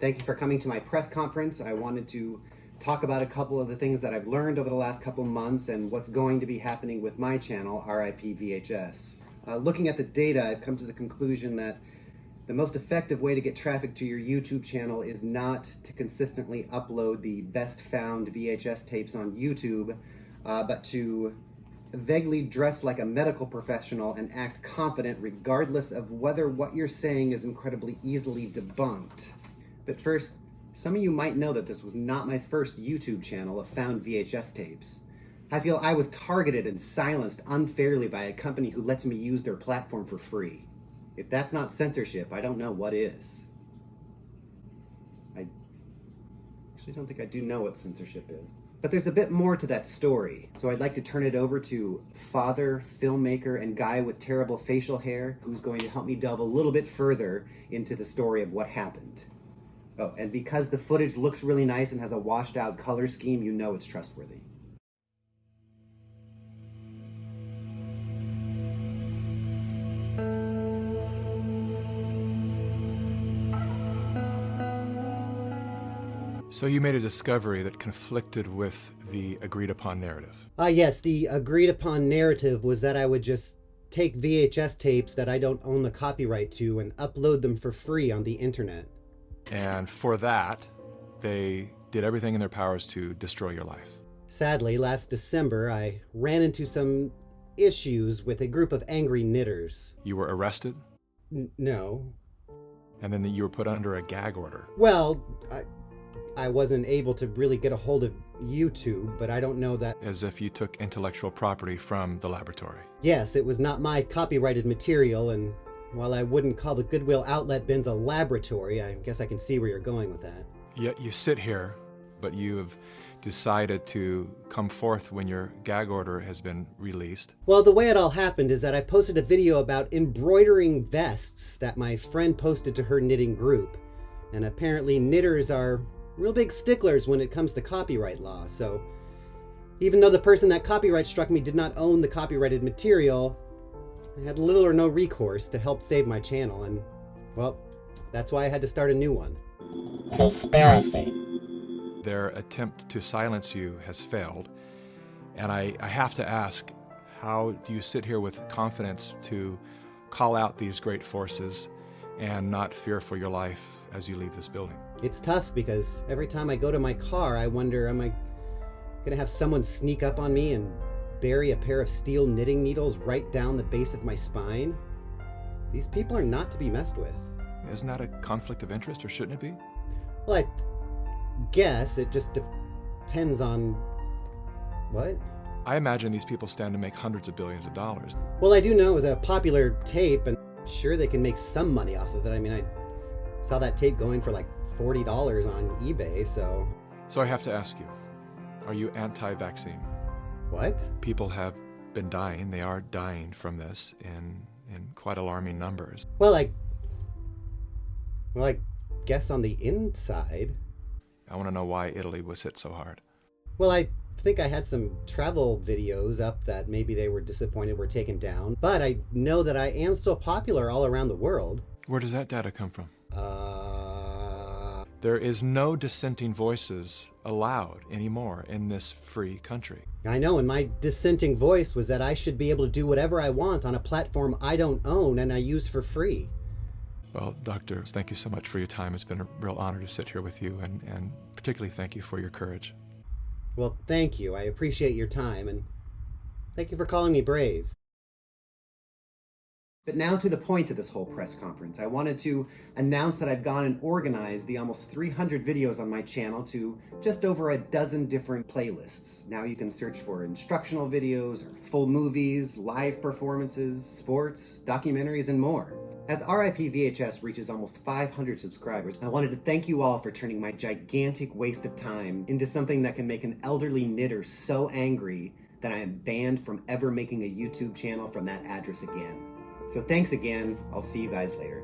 Thank you for coming to my press conference. I wanted to talk about a couple of the things that I've learned over the last couple months and what's going to be happening with my channel, RIP VHS. Looking at the data, I've come to the conclusion that the most effective way to get traffic to your YouTube channel is not to consistently upload the best found VHS tapes on YouTube, but to vaguely dress like a medical professional and act confident regardless of whether what you're saying is incredibly easily debunked. But first, some of you might know that this was not my first YouTube channel of found VHS tapes. I feel I was targeted and silenced unfairly by a company who lets me use their platform for free. If that's not censorship, I don't know what is. I actually don't think I do know what censorship is. But there's a bit more to that story, so I'd like to turn it over to father, filmmaker, and guy with terrible facial hair who's going to help me delve a little bit further into the story of what happened. Oh, and because the footage looks really nice and has a washed out color scheme, you know it's trustworthy. So you made a discovery that conflicted with the agreed upon narrative. Yes, the agreed upon narrative was that I would just take VHS tapes that I don't own the copyright to and upload them for free on the internet. And for that, they did everything in their powers to destroy your life. Sadly, last December, I ran into some issues with a group of angry knitters. You were arrested? No. And then you were put under a gag order. Well, I wasn't able to really get a hold of YouTube, but I don't know that... As if you took intellectual property from the laboratory. Yes, it was not my copyrighted material, and while I wouldn't call the Goodwill outlet bins a laboratory, I guess I can see where you're going with that. Yet you sit here, but you have decided to come forth when your gag order has been released. Well, the way it all happened is that I posted a video about embroidering vests that my friend posted to her knitting group. And apparently knitters are real big sticklers when it comes to copyright law, so even though the person that copyright struck me did not own the copyrighted material, I had little or no recourse to help save my channel, and, well, that's why I had to start a new one. Conspiracy. Their attempt to silence you has failed, and I have to ask, how do you sit here with confidence to call out these great forces and not fear for your life as you leave this building? It's tough because every time I go to my car, I wonder, am I gonna have someone sneak up on me and bury a pair of steel knitting needles right down the base of my spine? These people are not to be messed with. Isn't that a conflict of interest, or shouldn't it be? Well, I guess it just depends on... What? I imagine these people stand to make hundreds of billions of dollars. Well, I do know it was a popular tape, and I'm sure they can make some money off of it. I mean, I saw that tape going for like $40 on eBay, so... So I have to ask you, are you anti-vaccine? What? People have been dying, they are dying from this in quite alarming numbers. Well, I guess on the inside. I want to know why Italy was hit so hard. Well, I think I had some travel videos up that maybe they were disappointed were taken down, but I know that I am still popular all around the world. Where does that data come from? There is no dissenting voices allowed anymore in this free country. I know, and my dissenting voice was that I should be able to do whatever I want on a platform I don't own and I use for free. Well, Doctor, thank you so much for your time. It's been a real honor to sit here with you, and particularly thank you for your courage. Well, thank you. I appreciate your time, and thank you for calling me brave. But now to the point of this whole press conference. I wanted to announce that I've gone and organized the almost 300 videos on my channel to just over a dozen different playlists. Now you can search for instructional videos, or full movies, live performances, sports, documentaries, and more. As RIP VHS reaches almost 500 subscribers, I wanted to thank you all for turning my gigantic waste of time into something that can make an elderly knitter so angry that I am banned from ever making a YouTube channel from that address again. So thanks again. I'll see you guys later.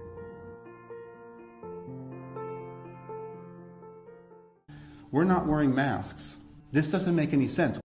We're not wearing masks. This doesn't make any sense.